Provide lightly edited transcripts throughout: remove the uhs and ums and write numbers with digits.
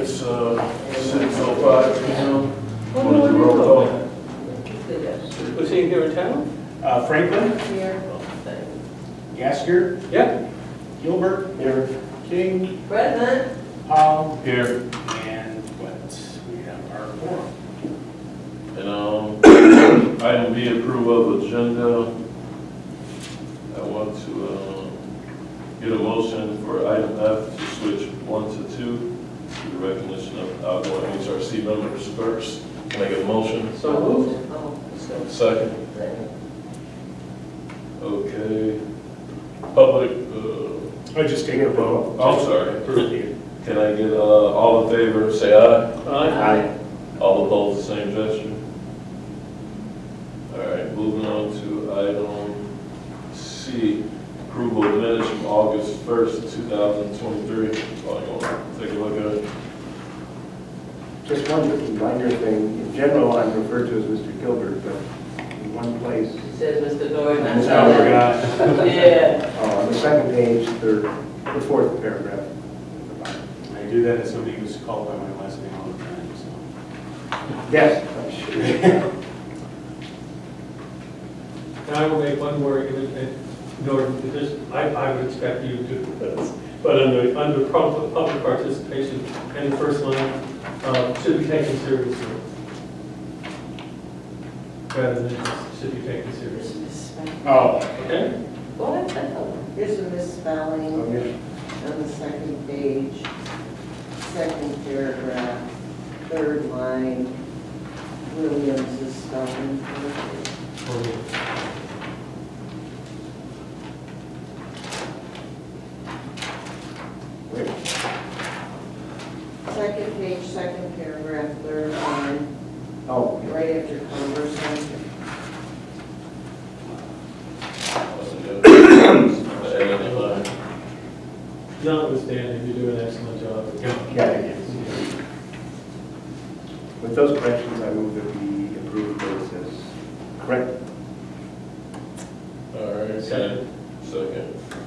It's 6:05 p.m. What What is the do roll we call? do? Was he here in town? Franklin, Here. Gasker, Yeah. Gilbert, here, King, Present. Powell, Here. and we have our forum. And item B, approval of agenda. I want to get a motion for item F to switch 1 to 2 to the recognition of outgoing HRC members first. Can I get a motion? So moved. Second? Okay. Public, I just take a vote. I'm sorry. Can I get all in favor, say aye? Aye. All opposed, the same gesture? All right, moving on to item C, approval of minutes from August 1st, 2023. Oh, you want to take a look at it? Just one minor thing. In general, I'm referred to as Mr. Gilbert, but in one place, Says Mr. Doran. Mr. Gilbert, Yeah. on the second page, the fourth paragraph. I do that as somebody who's called by my last name all the time, so. Yes, I'm sure. And I will make one more, in order to just, I would expect you to do this, but under public participation, any first line should be taken seriously. Rather than just should be taken seriously. Oh, Okay? What? Here's a misspelling Okay. on the second page, second paragraph, third line. Williams is spelled incorrectly. Wait. Second page, second paragraph, third line, Oh, right after conversation. Notwithstanding, you do an excellent job. yeah, yes. With those corrections, I move that we approve those as correct. All right, second.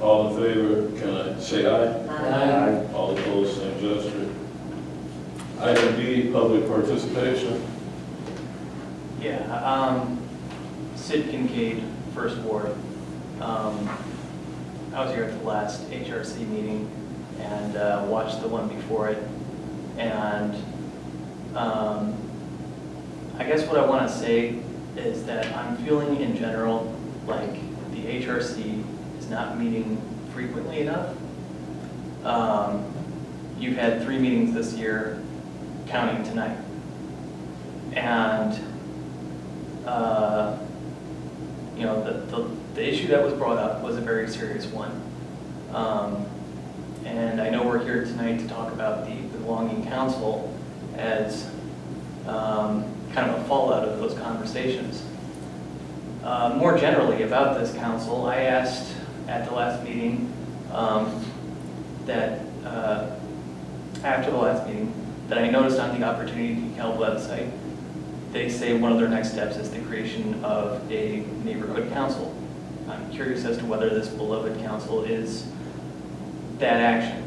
All in favor, can I say aye? Aye. All opposed, same gesture. Item D, public participation. Yeah, Sid Kincaid, First Ward. I was here at the last HRC meeting and watched the one before it. And I guess what I want to say is that I'm feeling in general like the HRC is not meeting frequently enough. You've had 3 meetings this year, counting tonight. And you know, the issue that was brought up was a very serious one. And I know we're here tonight to talk about the belonging council as kind of a fallout of those conversations. More generally about this council, I asked at the last meeting that after the last meeting that I noticed on the Opportunity to Help website, they say one of their next steps is the creation of a neighborhood council. I'm curious as to whether this beloved council is that action.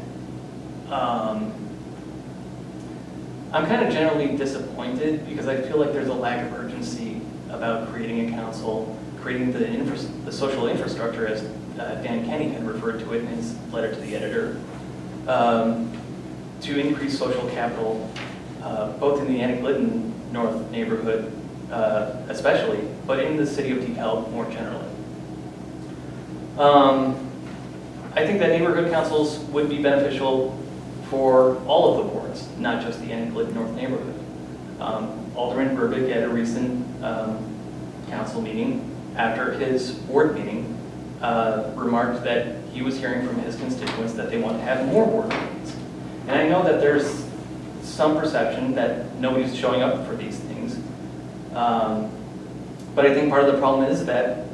I'm kind of generally disappointed because I feel like there's a lack of urgency about creating a council, creating the social infrastructure, as Dan Kenny had referred to it in his letter to the editor, to increase social capital, both in the Annie-Glidden North neighborhood especially, but in the city of DeKalb more generally. I think that neighborhood councils would be beneficial for all of the wards, not just the Annie-Glidden North neighborhood. Alderman Burbick at a recent council meeting, after his ward meeting, remarked that he was hearing from his constituents that they want to have more ward meetings. And I know that there's some perception that nobody's showing up for these things. But I think part of the problem is that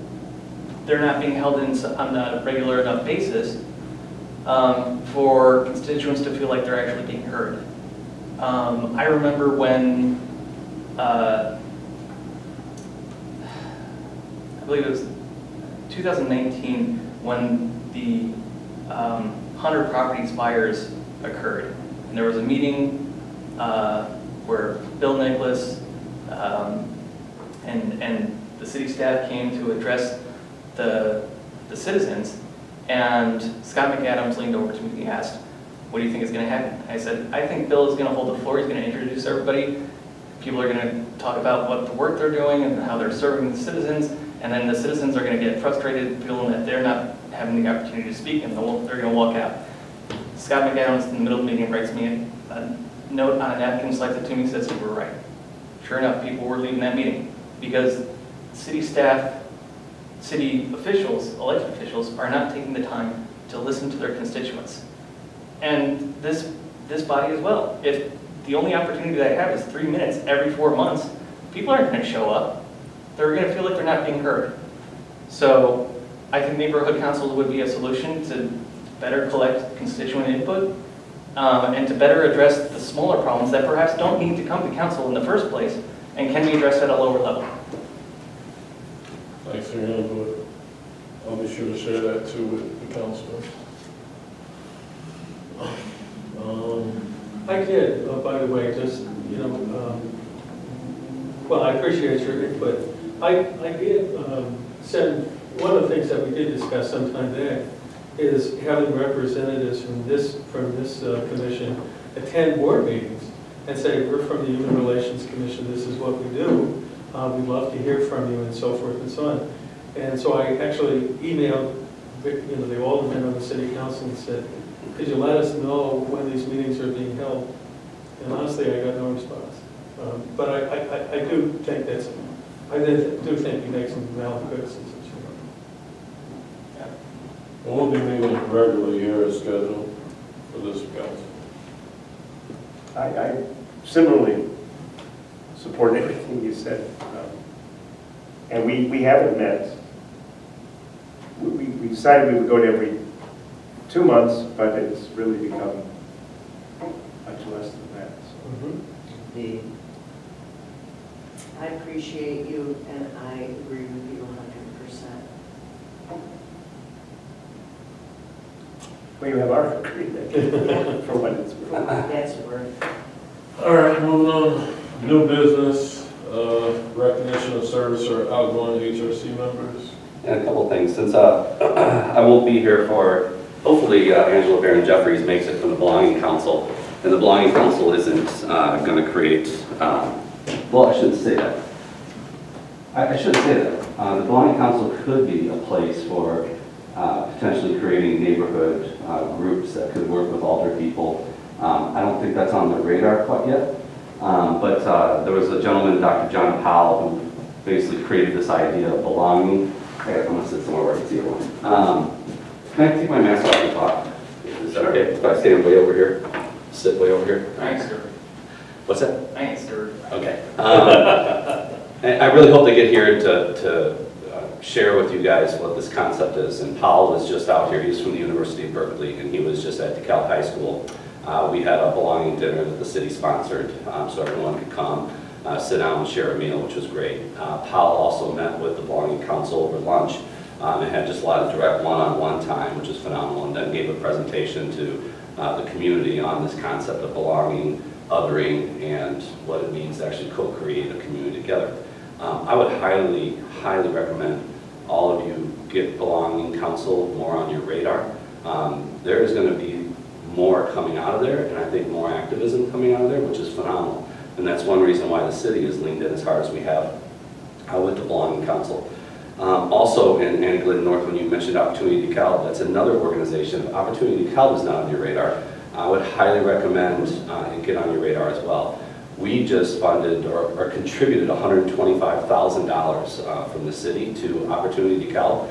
they're not being held on a regular enough basis for constituents to feel like they're actually being heard. I remember when, I believe it was 2019, when the Hunter Properties fires occurred. And there was a meeting where Bill Nicholas and the city staff came to address the citizens, and Scott McAdams leaned over to me and he asked, "What do you think is going to happen?" I said, "I think Bill is going to hold the floor. He's going to introduce everybody. People are going to talk about what the work they're doing and how they're serving the citizens, and then the citizens are going to get frustrated, feeling that they're not having the opportunity to speak, and they're going to walk out." Scott McAdams, in the middle of the meeting, writes me a note on a napkin, slides it to me, says, "You were right." Sure enough, people were leaving that meeting because city staff, city officials, elected officials, are not taking the time to listen to their constituents. And this body as well. If the only opportunity that I have is 3 minutes every 4 months, people aren't going to show up. They're going to feel like they're not being heard. So I think neighborhood councils would be a solution to better collect constituent input and to better address the smaller problems that perhaps don't need to come to council in the first place and can be addressed at a lower level. Thanks for your input. I'll be sure to share that too with the council. I did, by the way, just, well, I appreciate your input. I did send, one of the things that we did discuss sometime today is having representatives from this commission attend board meetings and say, "We're from the Human Relations Commission, this is what we do. We'd love to hear from you," and so forth and so on. And so I actually emailed, the aldermen on the city council and said, "Could you let us know when these meetings are being held?" And honestly, I got no response. But I do think do think you make some valid criticisms. And we'll be meeting regularly here as scheduled for this council. I similarly support everything you said. And we haven't met. We decided we would go to every 2 months, but it's really become much less than that. So. Indeed. I appreciate you, and I agree with you 100%. Well, you have our agreement for what it's worth. That's worth. All right, moving on. New business, recognition of service or outgoing HRC members. And a couple things, since I won't be here for, hopefully Angela Barron Jeffries makes it from the Belonging Council, and the Belonging Council isn't going to create, well, I shouldn't say that. I shouldn't say that. The Belonging Council could be a place for potentially creating neighborhood groups that could work with older people. I don't think that's on the radar quite yet, but there was a gentleman, Dr. John Powell, who basically created this idea of belonging. I'm going to sit somewhere where I can see everyone. Can I take my mask off and talk? Is that okay? If I stand way over here? Sit way over here? I ain't stirred. What's that? I ain't stirred. Okay. And I really hope to get here to share with you guys what this concept is. And Powell is just out here. He's from the University of Berkeley, and he was just at DeKalb High School. We had a belonging dinner that the city sponsored, so everyone could come, sit down and share a meal, which was great. Powell also met with the Belonging Council over lunch and had just a lot of direct one-on-one time, which is phenomenal, and then gave a presentation to the community on this concept of belonging, othering, and what it means to actually co-create a community together. I would highly, highly recommend all of you get Belonging Council more on your radar. There is going to be more coming out of there, and I think more activism coming out of there, which is phenomenal. And that's one reason why the city has leaned in as hard as we have with the Belonging Council. Also in Annie Glidden North, when you mentioned Opportunity DeKalb, that's another organization. Opportunity DeKalb is not on your radar. I would highly recommend it get on your radar as well. We just funded or contributed $125,000 from the city to Opportunity DeKalb.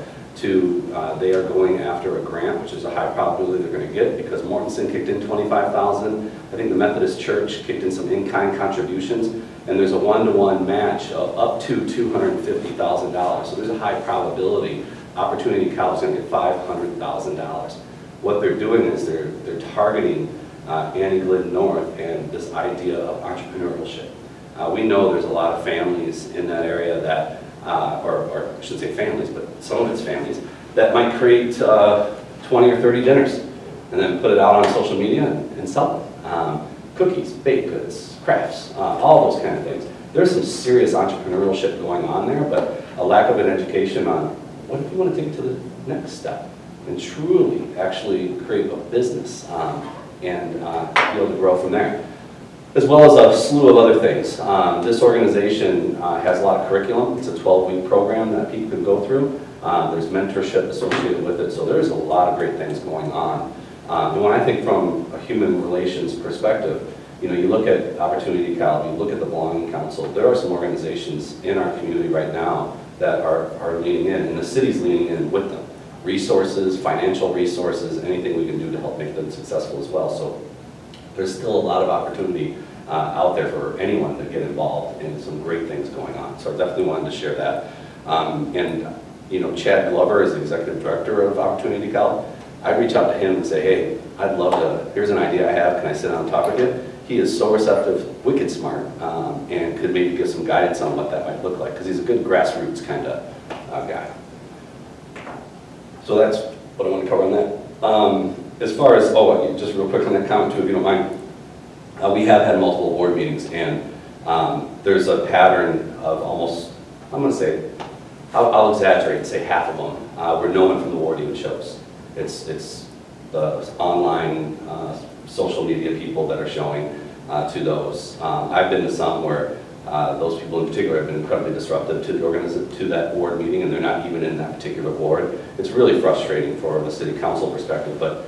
They are going after a grant, which is a high probability they're going to get, because Mortensen kicked in $25,000. I think the Methodist Church kicked in some in-kind contributions, and there's a one-to-one match of up to $250,000. So there's a high probability Opportunity DeKalb is going to get $500,000. What they're doing is they're targeting Annie Glidden North and this idea of entrepreneurship. We know there's a lot of families in that area that or I shouldn't say families, but some of it's families, that might create 20 or 30 dinners and then put it out on social media and sell them. cookies, baked goods, crafts, all those kind of things. There's some serious entrepreneurship going on there, but a lack of an education on what if you want to take it to the next step and truly actually create a business and be able to grow from there. As well as a slew of other things. This organization has a lot of curriculum. It's a 12-week program that people can go through. There's mentorship associated with it, so there's a lot of great things going on. And when I think from a human relations perspective, you know, you look at Opportunity Cal, you look at the Belonging Council, there are some organizations in our community right now that are leaning in, and the city's leaning in with them. Resources, financial resources, anything we can do to help make them successful as well. So there's still a lot of opportunity out there for anyone to get involved in some great things going on. So I definitely wanted to share that. And you know, Chad Glover is the executive director of Opportunity Cal. I'd reach out to him and say, hey, I'd love to, here's an idea I have, can I sit down and talk with you? He is so receptive, wicked smart, and could maybe give some guidance on what that might look like, because he's a good grassroots kind of guy. So that's what I want to cover on that. As far as, just real quick on that comment too, if you don't mind, we have had multiple board meetings, and there's a pattern of almost, I'm going to say, I'll exaggerate and say half of them, where no one from the ward even shows. It's the online social media people that are showing to those. I've been to some where those people in particular have been incredibly disruptive to that ward meeting, and they're not even in that particular ward. It's really frustrating for the city council perspective, but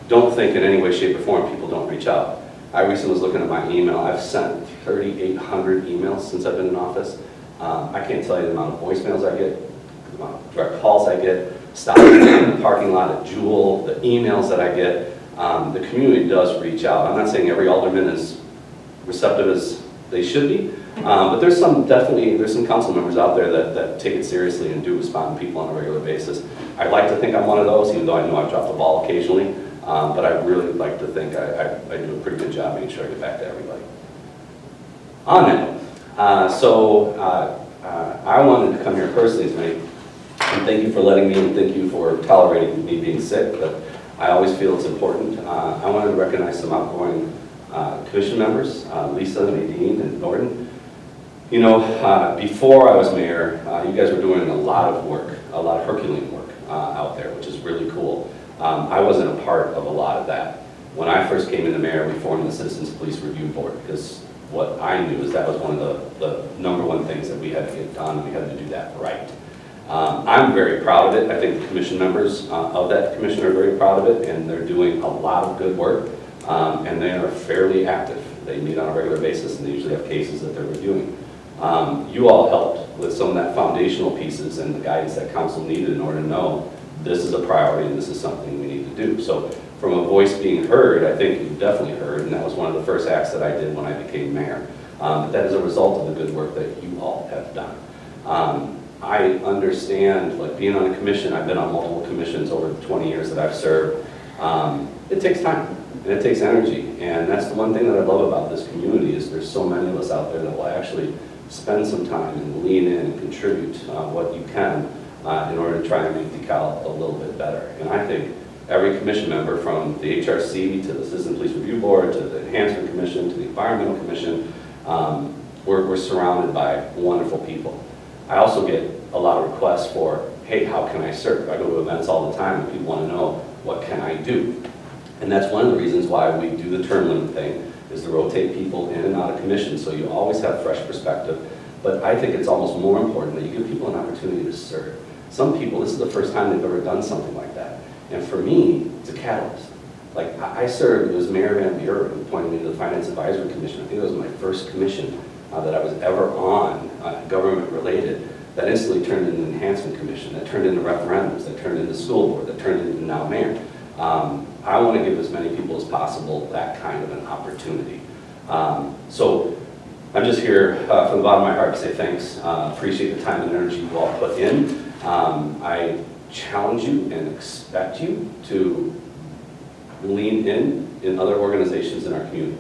don't think in any way, shape, or form people don't reach out. I recently was looking at my email. I've sent 3,800 emails since I've been in office. I can't tell you the amount of voicemails I get, the amount of direct calls I get, stopping in the parking lot at Jewel, the emails that I get. The community does reach out. I'm not saying every alderman is receptive as they should be, but there's some council members out there that take it seriously and do respond to people on a regular basis. I'd like to think I'm one of those, even though I know I've dropped the ball occasionally, but I really like to think I do a pretty good job making sure I get back to everybody. On that note, I wanted to come here personally tonight, and thank you for letting me, and thank you for tolerating me being sick, but I always feel it's important. I wanted to recognize some outgoing commission members, Lisa, Nadine, and Norton. You know, before I was mayor, you guys were doing a lot of work, a lot of Herculean work out there, which is really cool. I wasn't a part of a lot of that. When I first came into mayor, we formed the Citizens Police Review Board, because what I knew is that was one of the number one things that we had to get done, and we had to do that right. I'm very proud of it. I think the commission members of that commission are very proud of it, and they're doing a lot of good work, and they are fairly active. They meet on a regular basis, and they usually have cases that they're reviewing. You all helped with some of that foundational pieces and the guidance that council needed in order to know this is a priority and this is something we need to do. So from a voice being heard, I think you definitely heard, and that was one of the first acts that I did when I became mayor. But that is a result of the good work that you all have done. I understand, like being on a commission, I've been on multiple commissions over the 20 years that I've served. It takes time and it takes energy, and that's the one thing that I love about this community is there's so many of us out there that will actually spend some time and lean in and contribute what you can in order to try and make DeKalb a little bit better. And I think every commission member, from the HRC to the Citizen Police Review Board to the Enhancement Commission to the Environmental Commission, we're surrounded by wonderful people. I also get a lot of requests for, hey, how can I serve? I go to events all the time and people want to know, what can I do? And that's one of the reasons why we do the term limit thing, is to rotate people in and out of commission so you always have fresh perspective. But I think it's almost more important that you give people an opportunity to serve. Some people, this is the first time they've ever done something like that. And for me, it's a catalyst. Like I served, it was Mayor Van Buren who appointed me to the Finance Advisory Commission. I think it was my first commission that I was ever on, government related, that instantly turned into an enhancement commission, that turned into referendums, that turned into school board, that turned into now mayor. I want to give as many people as possible that kind of an opportunity. So I'm just here from the bottom of my heart to say thanks. Appreciate the time and energy you all put in. I challenge you and expect you to lean in other organizations in our community.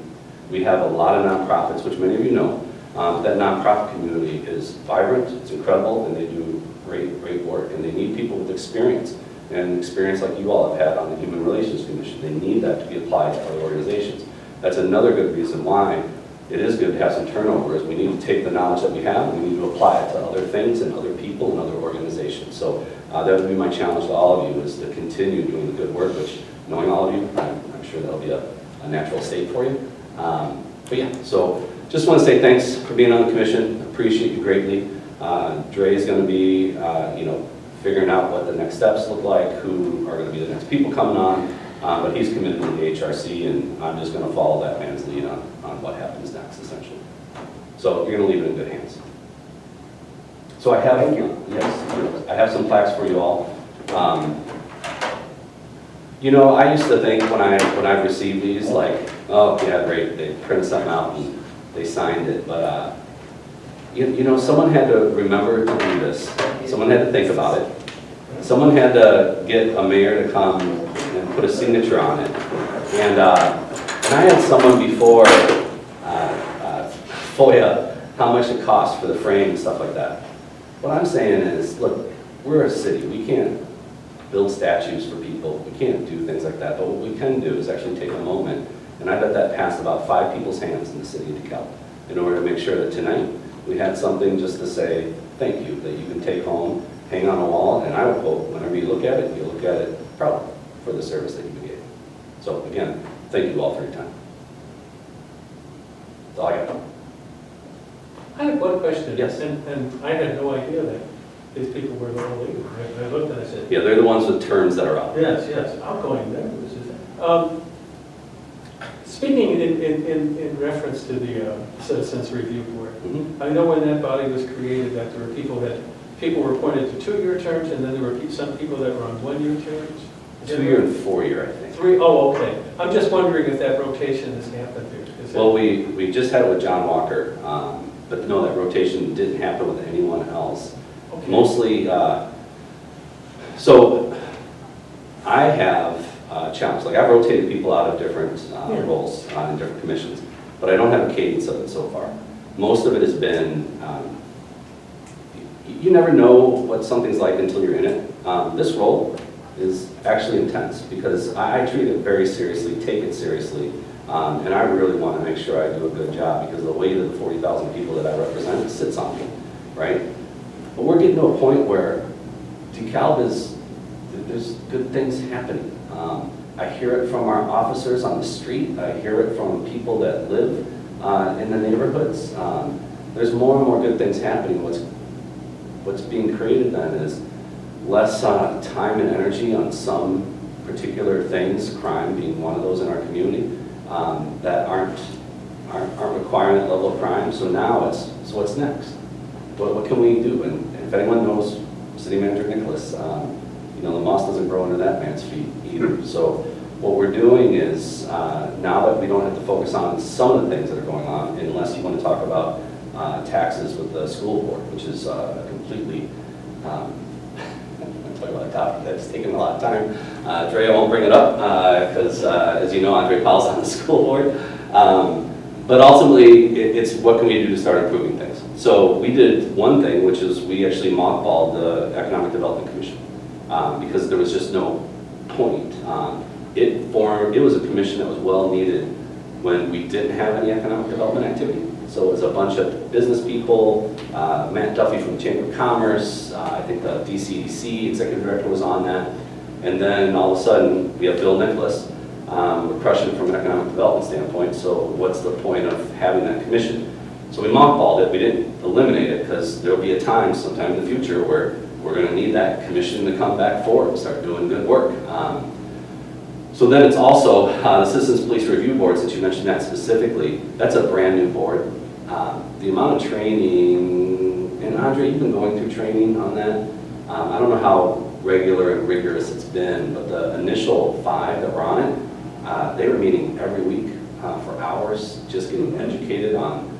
We have a lot of nonprofits, which many of you know. That nonprofit community is vibrant, it's incredible, and they do great work, and they need people with experience, and experience like you all have had on the Human Relations Commission. They need that to be applied to other organizations. that's another good reason why it is good to have some turnover, is we need to take the knowledge that we have, and we need to apply it to other things and other people and other organizations. So that would be my challenge to all of you, is to continue doing the good work, which, knowing all of you, I'm sure that'll be a natural state for you. But yeah, so just want to say thanks for being on the commission. Appreciate you greatly. Dre is going to be, figuring out what the next steps look like, who are going to be the next people coming on. But he's committed to the HRC, and I'm just going to follow that man's lead on what happens next, essentially. So you're going to leave it in good hands. So I have, Thank you. Yes, I have some plaques for you all. I used to think when I received these, like, oh yeah, great, they printed something out and they signed it, but someone had to remember to do this. Someone had to think about it. Someone had to get a mayor to come and put a signature on it. And I had someone before FOIA how much it costs for the frame and stuff like that. What I'm saying is, look, we're a city. We can't build statues for people. We can't do things like that. But what we can do is actually take a moment, and I bet that passed about 5 people's hands in the city of DeKalb, in order to make sure that tonight we had something just to say thank you, that you can take home, hang on a wall, and I would hope whenever you look at it, you look at it proudly for the service that you gave. So again, thank you all for your time. That's all I got. I have one question. Yes. And I had no idea that these people were the only legal. I looked and I said, Yeah, they're the ones with terms that are up. yes, outgoing members. Speaking in reference to the Citizens Review Board, Mhm. I know when that body was created that there were people were appointed to 2-year terms, and then there were some people that were on 1-year terms. 2-year and 4-year, I think. 3, oh, okay. I'm just wondering if that rotation has happened there. Is Well, it- we just had it with John Walker, but no, that rotation didn't happen with anyone else. okay. Mostly, so I have challenged, like I've rotated people out of different Yeah. roles in different commissions, but I don't have a cadence of it so far. Most of it has been, you never know what something's like until you're in it. This role is actually intense because I treat it very seriously, take it seriously, and I really want to make sure I do a good job because the weight of the 40,000 people that I represent sits on me, right? But we're getting to a point where DeKalb there's good things happening. I hear it from our officers on the street. I hear it from people that live in the neighborhoods. There's more and more good things happening. What's being created then is less time and energy on some particular things, crime being one of those in our community, that aren't requiring that level of crime. So now so what's next? What can we do? And if anyone knows City Manager Nicholas, the moss doesn't grow under that man's feet either. So what we're doing is, now that we don't have to focus on some of the things that are going on, unless you want to talk about taxes with the school board, which is a completely, talk about a topic that's taken a lot of time. Dre, I won't bring it up because, as you know, Andre Powell's on the school board. But ultimately, it's what can we do to start improving things. So we did one thing, which is we actually mothballed the Economic Development Commission because there was just no point. It was a commission that was well needed when we didn't have any economic development activity. So it was a bunch of business people, Matt Duffy from the Chamber of Commerce, I think the DCDC executive director was on that. And then all of a sudden, we have Bill Nicholas. We're crushing it from an economic development standpoint, so what's the point of having that commission? So we mothballed it, we didn't eliminate it, because there'll be a time sometime in the future where we're gonna need that commission to come back forward and start doing good work. So then it's also the Citizens Police Review Board, since you mentioned that specifically, that's a brand new board. The amount of training, and Andre, you've been going through training on that. I don't know how regular and rigorous it's been, but the initial 5 that were on it, they were meeting every week for hours, just getting educated on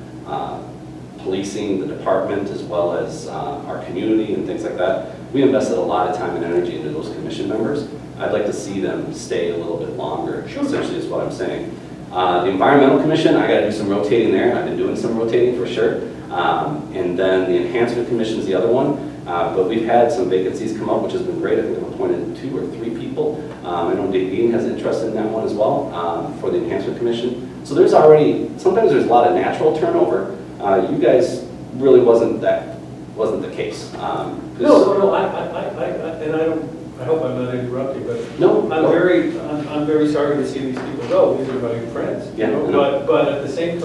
policing the department as well as our community and things like that. We invested a lot of time and energy into those commission members. I'd like to see them stay a little bit longer, essentially is what I'm saying. The Environmental Commission, I gotta do some rotating there. I've been doing some rotating for sure. And then the Enhancement Commission is the other one. But we've had some vacancies come up, which has been great. I think we've appointed 2 or 3 people. I know Dave Dean has interest in that one as well for the Enhancement Commission. So there's already, sometimes there's a lot of natural turnover. You guys really wasn't the case. 'Cause- No, and I hope I'm not interrupting, but No, I'm very sorry to see these people go. These are my friends. you Yeah, know, I know. But at the same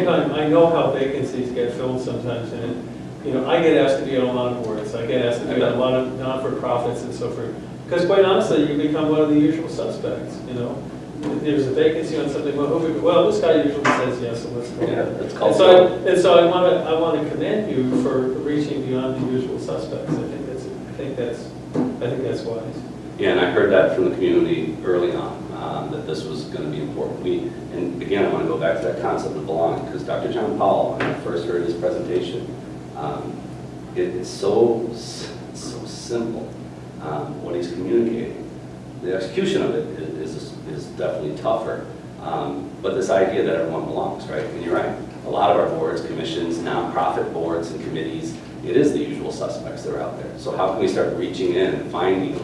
time, I know how vacancies get filled sometimes, and, I get asked to be on a lot of boards. I get asked to be on a lot of not-for-profits and so forth. Because quite honestly, you become one of the usual suspects, If there's a vacancy on something, well, this guy usually says yes, so let's go. Yeah, it's And called. so I want to commend you for reaching beyond the usual suspects. I think that's wise. Yeah, and I heard that from the community early on, that this was going to be important. And again, I want to go back to that concept of belonging, because Dr. John Powell, when I first heard his presentation, it's so simple, what he's communicating. The execution of it is definitely tougher, but this idea that everyone belongs, right? And you're right, a lot of our boards, commissions, nonprofit boards and committees, it is the usual suspects that are out there. So how can we start reaching in and finding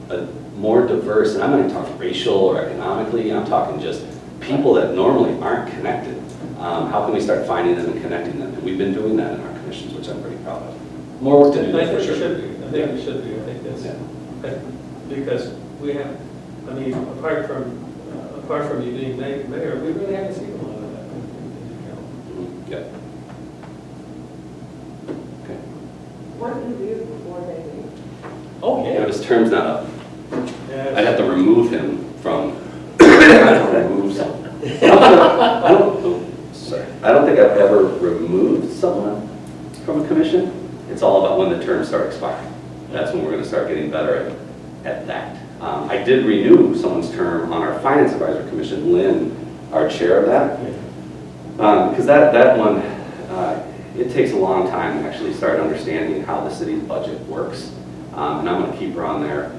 a more diverse, and I'm not even talking racial or economically, I'm talking just people that normally aren't connected. How can we start finding them and connecting them? And we've been doing that in our commissions, which I'm pretty proud of. More work to do, I for think sure. it should be. I think it should be. I think that's, Yeah. because we have, apart from you being mayor, we really haven't seen a lot of that in Mhm. Yeah. Okay. What do you do before they leave? Oh, Yeah, his term's not up. yeah. I'd have to remove him from, remove someone. I don't think I've ever removed someone from a commission. It's all about when the terms start expiring. That's when we're gonna start getting better at that. I did renew someone's term on our Finance Advisory Commission, Lynn, our chair of that. Because that one, it takes a long time to actually start understanding how the city's budget works. And I'm gonna keep her on there,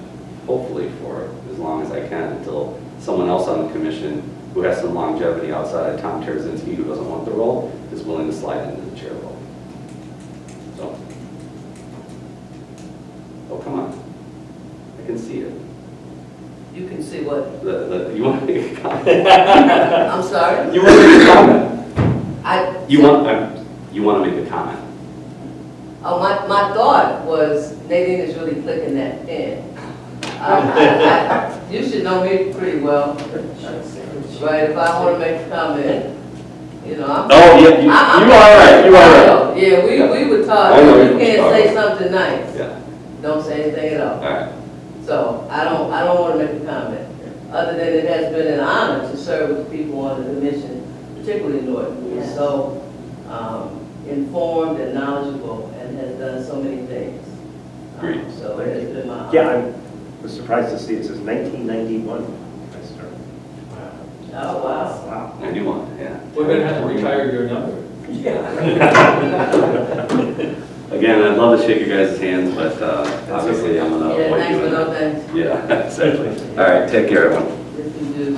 hopefully for as long as I can, until someone else on the commission who has some longevity outside of Tom Terzinski, who doesn't want the role, is willing to slide into the chair role. So. Oh, come on. I can see it. You can see what? You want to make a comment? I'm sorry? You want to make a comment? You want to make a comment? Oh, my thought was Nadine is really clicking that pen. You should know me pretty well, right? If I want to make a comment, I'm. Oh, yeah, you are right, you are right. Yeah, we would talk. I know You what can't you're say talking something nice. Yeah, Don't say anything at all. all right. So I don't want to make a comment, other than it has been an honor to serve with people on the commission, particularly Norton, who is so informed and knowledgeable and has done so many things. Agreed. So it has been my honor. Yeah, I was surprised to see it says 1991 I started. Oh, wow. Wow. 91, yeah. We're gonna have to retire your number. Again, I'd love to shake your guys' hands, but obviously I'm gonna Yeah, avoid thanks for doing no that. thanks. Yeah, exactly. All right, take care, everyone. Yes, you do.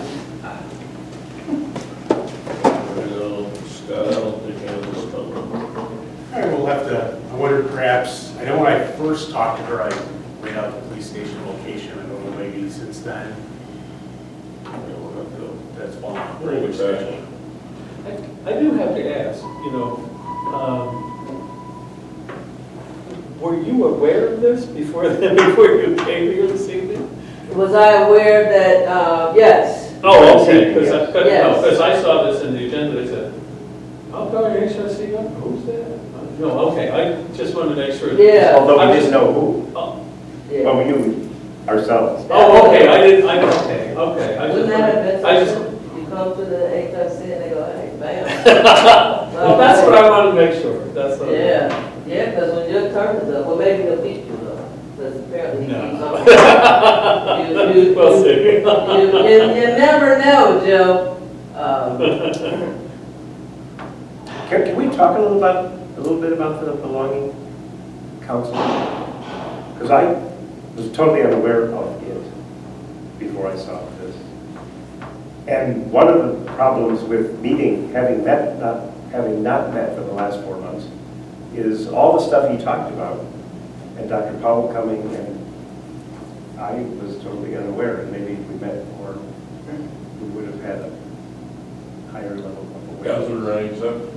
Scott, I don't think I was coming. All right, we'll have to, I wonder perhaps, I know when I first talked to her, I laid out the police station location. I don't know, maybe since then, that's fine. Bring it back. I do have to ask, were you aware of this before you came here this evening? Was I aware that, yes. Oh, okay, because Yes. I saw this in the agenda, it said, outdoor HRC, who's that? No, okay, I just wanted to make sure. Yeah. Although I we was- didn't know who, Oh, Yeah. well, we knew ourselves. okay, okay, I Wouldn't that have been I just, something? You come to the HRC and they go, hey, bam. well, that's what I wanted to make sure, that's what. Yeah, because when your term is up, well, maybe he'll beat you though, because apparently he keeps on. We'll see. You never know, Joe. Can we talk a little bit about the belonging council? Because I was totally unaware of it before I saw this. And one of the problems with having not met for the last 4 months, is all the stuff he talked about, and Dr. Powell coming and I was totally unaware, and maybe if we met more, we would have had a higher level of That was awareness. arranged,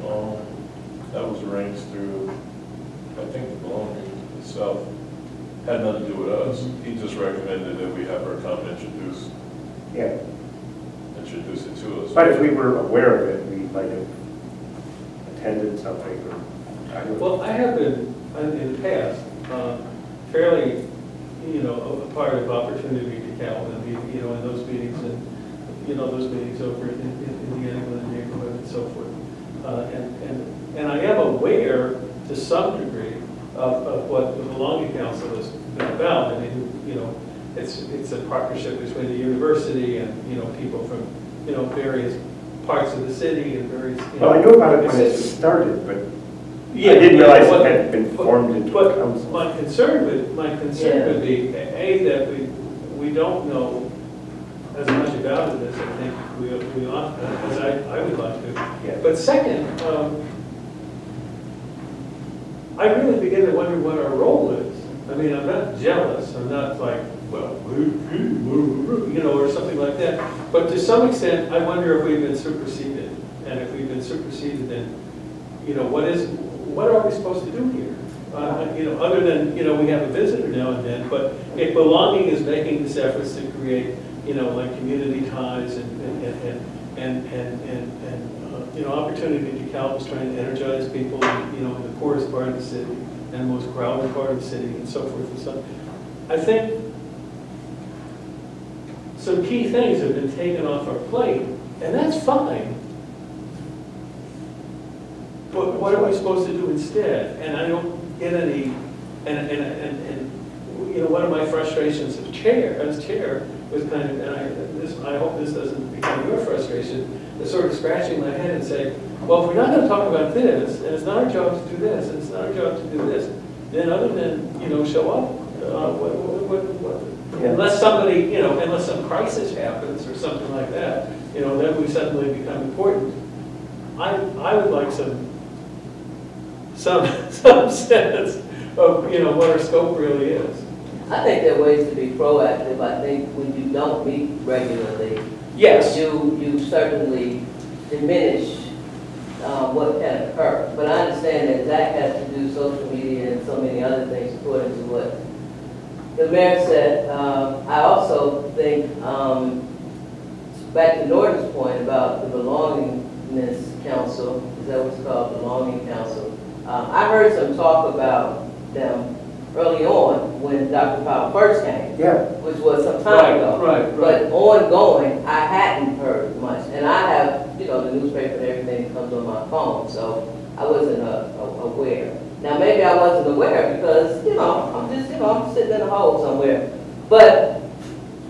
that was arranged through, I think the belonging itself had nothing to do with us. He just recommended that we have our come introduce Yeah, it to us. but if we were aware of it, we might have attended something, or, I don't know. Well, I have been, in the past, fairly, a part of Opportunity to Calvin, in those meetings and, those meetings over in the England neighborhood and so forth. And I am aware to some degree of what the Belonging Council has been about. I mean, it's a partnership between the university and, people from, various parts of the city and various, Well, I knew about it when it it's- started, but Yeah, I didn't realize but- it had been formed into a But council. my concern would be, A, that we don't know as much about it as I think we ought, as I would like to. Yeah. But second, I really begin to wonder what our role is. I mean, I'm not jealous, I'm not like, well, or something like that. But to some extent, I wonder if we've been superseded. And if we've been superseded, then, what are we supposed to do here? Other than, we have a visitor now and then, but if Belonging is making these efforts to create, like community ties and Opportunity to Calvin's trying to energize people, in the poorest part of the city and most crowded part of the city and so forth and so on. I think some key things have been taken off our plate, and that's fine. But what are we supposed to do instead? And I don't get any, and one of my frustrations as chair was kind of, I hope this doesn't become your frustration, is sort of scratching my head and saying, well, if we're not going to talk about this, and it's not our job to do this, and it's not our job to do this, then other than, show up, unless somebody, unless some crisis happens or something like that, then we suddenly become important. I would like some sense of, what our scope really is. I think there are ways to be proactive. I think when you don't meet regularly, Yes. you certainly diminish what can occur. But I understand that Zach has to do social media and so many other things according to what the mayor said. I also think, back to Norton's point about the Belongingness Council, is that what's called, Belonging Council? I heard some talk about them early on when Dr. Powell first came, Yeah, which was some time ago. Right. But ongoing, I hadn't heard much. And I have, the newspaper and everything that comes on my phone, so I wasn't aware. Now, maybe I wasn't aware because, I'm just, I'm sitting in a hole somewhere. But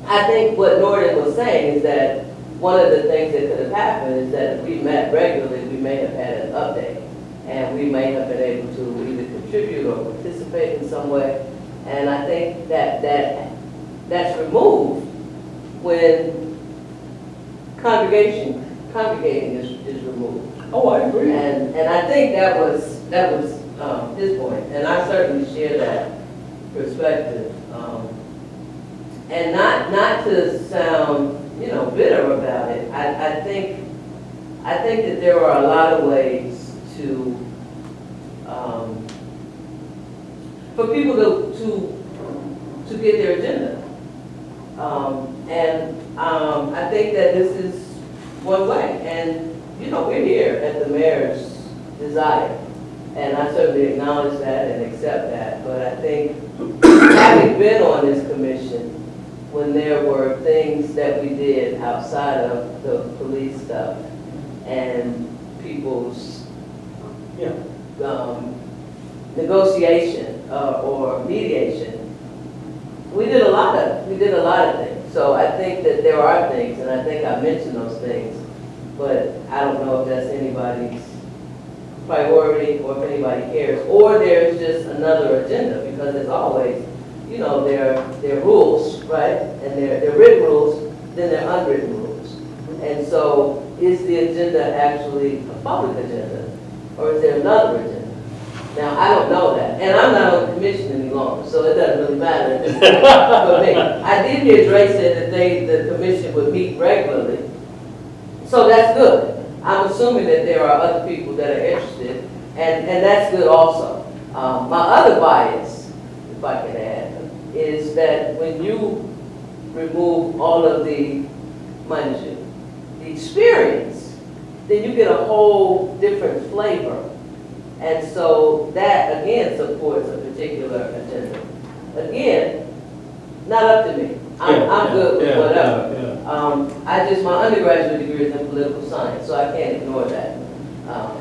I think what Norton was saying is that one of the things that could have happened is that if we met regularly, we may have had an update. And we may have been able to either contribute or participate in some way. And I think that's removed when congregating is removed. Oh, I agree. And I think that was his point, and I certainly share that perspective. And not to sound, bitter about it. I think that there are a lot of ways to for people to get their agenda. I think that this is one way. And, we're here at the mayor's desire. And I certainly acknowledge that and accept that. But I think having been on this commission, when there were things that we did outside of the police stuff and people's negotiation or mediation, we did a lot of things. So I think that there are things, and I think I mentioned those things, but I don't know if that's anybody's priority or if anybody cares, or there's just another agenda, because as always, there are rules, right? And there are written rules, then there are unwritten rules. And so is the agenda actually a public agenda, or is there another agenda? Now, I don't know that, and I'm not on the commission any longer, so it doesn't really matter at this point for me. I did hear Dre say that the commission would meet regularly, so that's good. I'm assuming that there are other people that are interested, and that's good also. My other bias, if I can add, is that when you remove all of the, mind you, the experience, then you get a whole different flavor. And so that, again, supports a particular agenda. Again, not up to me. I'm good with whatever. My undergraduate degree is in political science, so I can't ignore that.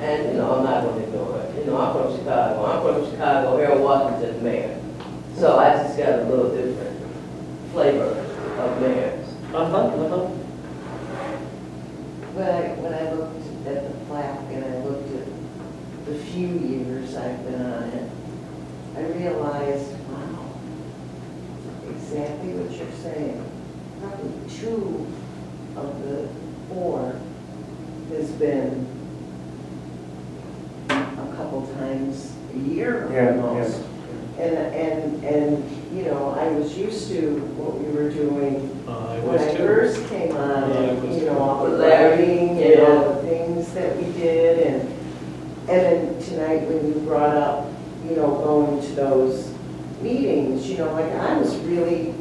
And, you know, I'm not going to ignore it. You know, I'm from Chicago, Harold Washington, mayor. So I just got a little different flavor of mayors. When I looked at the plaque and I looked at the few years I've been on it, I realized, wow, exactly what you're saying. Probably 2 of the 4 has been a couple times a year almost. And, you know, I was used to what we were doing when I first came on, you know, all the writing and all the things that we did. And then tonight when you brought up, you know, going to those meetings, you know, like I was really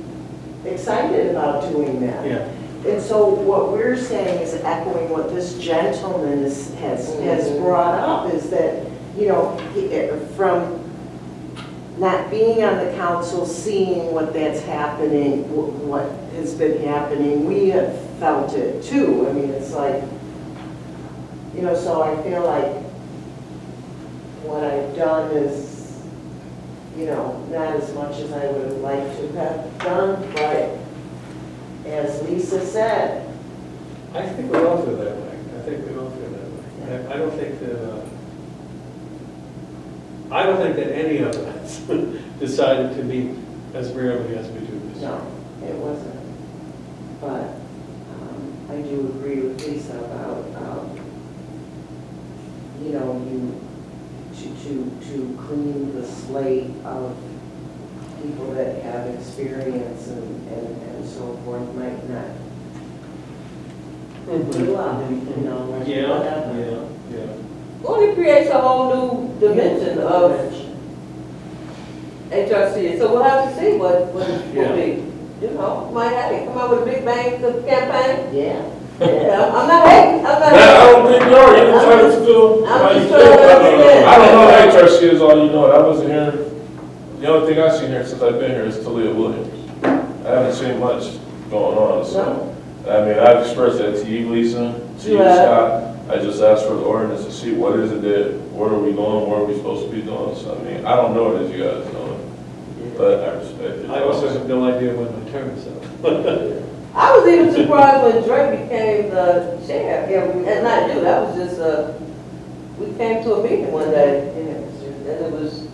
excited about doing that. Yeah. And so what we're saying is echoing what this gentleman has brought up, is that, you know, from not being on the council, seeing what that's happening, what has been happening, we have felt it too. I mean, it's like, you know, so I feel like what I've done is, you know, not as much as I would have liked to have done, but as Lisa said. I think we all feel that way. I think we all feel that way. I don't think that any of us decided to meet as rarely as we do this. No, it wasn't. But I do agree with Lisa about, you know, to clean the slate of people that have experience and so forth might not do up, you know, like whatever. Yeah. Well, it creates a whole new dimension of HRC. So we'll have to see what will be. You know, might have to come up with a big bang campaign. Yeah. Yeah, I'm not hating. I'm not I don't hating. think you are, you're trying to do. I'm just trying to understand. I don't know what HRC is, all you know, I wasn't here, the only thing I've seen here since I've been here is Talia Williams. I haven't seen much going on, so, I mean, I've expressed that to you, Lisa, to you, Scott. I just asked for the ordinance to see what is it that, where are we going, where are we supposed to be going, so I mean, I don't know it as you guys know it, but I respect it. I also have no idea when my term is up. I was even surprised when Dre became the chair. And not you, that was just, we came to a meeting one day, and it was,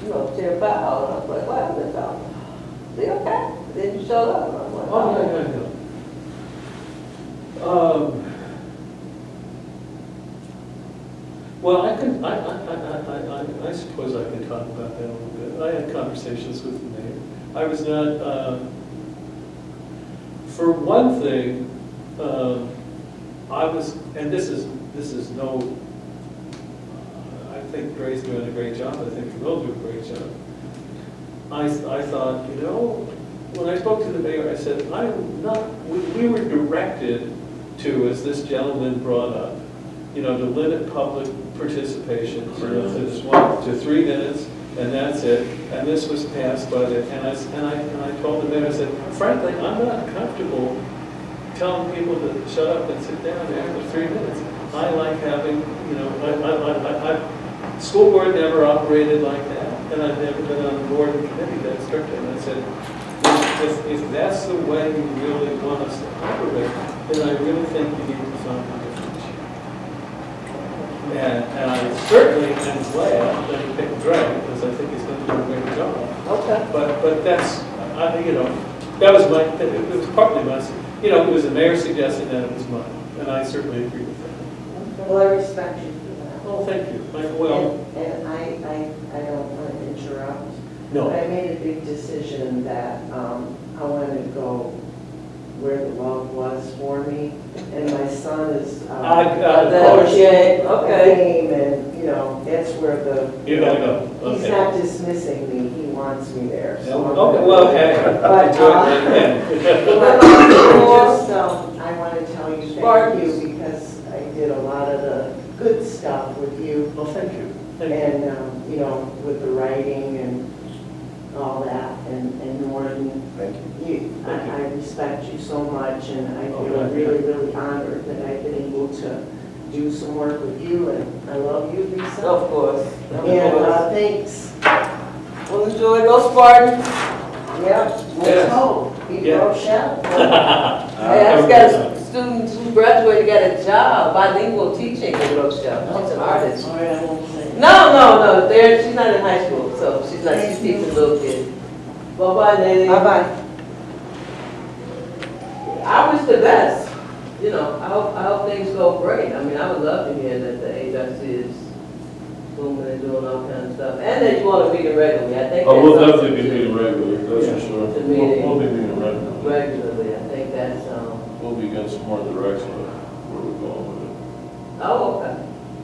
you know, Chair Powell, and I was like, wow, Mr. Powell, is he okay? Then you showed up, and I was like, Oh, well, I suppose I can talk about that a little bit. I had conversations with the mayor. I was not, for one thing, I was, and this is no, I think Dre's doing a great job. I think he will do a great job. I thought, you know, when I spoke to the mayor, I said, I'm not, we were directed to, as this gentleman brought up, you know, to limit public participation to 3 minutes, and that's it. And this was passed by the, and I told the mayor, I said, frankly, I'm not comfortable telling people to shut up and sit down after 3 minutes. I like having, you know, school board never operated like that, and I've never been on the board and committee that strictly. And I said, if that's the way you really want us to operate, then I really think you need to find a different chair. And I certainly am glad that you picked Dre, because I think he's going to do a great job. okay. But that's, you know, that was my, it was partly my, you know, it was the mayor suggesting that it was mine, and I certainly agree with that. Well, I respect you for that. Oh, thank you. Well, And I don't want to interrupt, no. but I made a big decision that I wanted to go where the love was for me. And my son is Okay, okay. game, and, you know, that's where You gotta go. he's Okay. not dismissing me, he wants me there. so I'm Okay, gonna- well, hey. But, just, I want to tell you thank Spartans. you, because I did a lot of the good stuff with you. Well, thank you. Thank you. And, you know, with the writing and all that, and Norton, Thank you. I respect you so much, and I Oh, feel thank you. really, really honored that I've been able to do some work with you, and I love you, Lisa. Of course. Of And, course. thanks. Well, enjoy, go Spartans. Yeah, Yes. let's hope. Be Yeah. Rochelle. Hey, I just got students who graduated, got a job, bilingual teaching in Rochelle. She's an artist. All right, I won't say. No, she's not in high school, so she's teaching little kids. Bye-bye, Nelly. Bye-bye. I wish the best, you know, I hope things go great. I mean, I would love to hear that the HRC is booming and doing all kinds of stuff, and that you want to meet them regularly, I think. Oh, we'll that's definitely be something meeting regularly, that's for sure. The meeting. We'll be meeting regularly. Regularly, I think that's, We'll be getting some more direction of where we're going with it. oh, okay.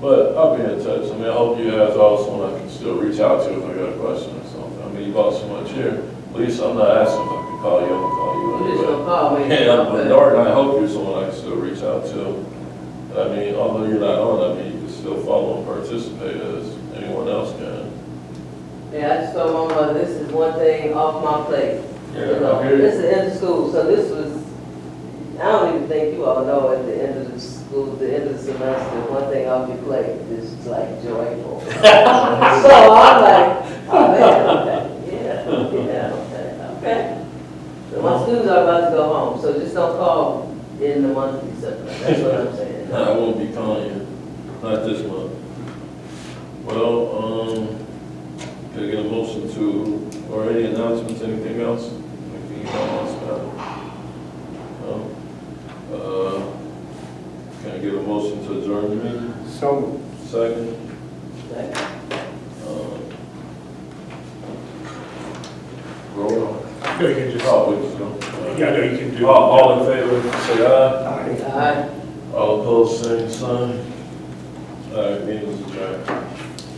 But I'll be in touch. I mean, I hope you guys are someone I can still reach out to if I got a question or something. I mean, you bought so much here. Lisa, I'm not asking if I can call you, I'm gonna call you You just anyway. gonna call me. Yeah, but Okay. Norton, I hope you're someone I can still reach out to. I mean, although you're not on, I mean, you can still follow and participate as anyone else can. Yeah, I just told my mother, this is one thing off my plate. You know, I hear this you. is end of school, so this was, I don't even think you all know at the end of the school, the end of the semester, one thing off your plate is like joyful. So I'm like, oh man, okay, okay. So my students are about to go home, so just don't call in the month of December, that's what I'm saying. I won't be calling you, not this month. Well, can I get a motion to, or any announcements, anything else? Anything you want to about? No? Can I get a motion to adjourn the meeting? So, Second? Roll call. I feel you can just, Oh, wait, so. yeah, no, you can do. All in favor, say aye. Aye. All right. All opposed, same sign. All right, meeting is adjourned.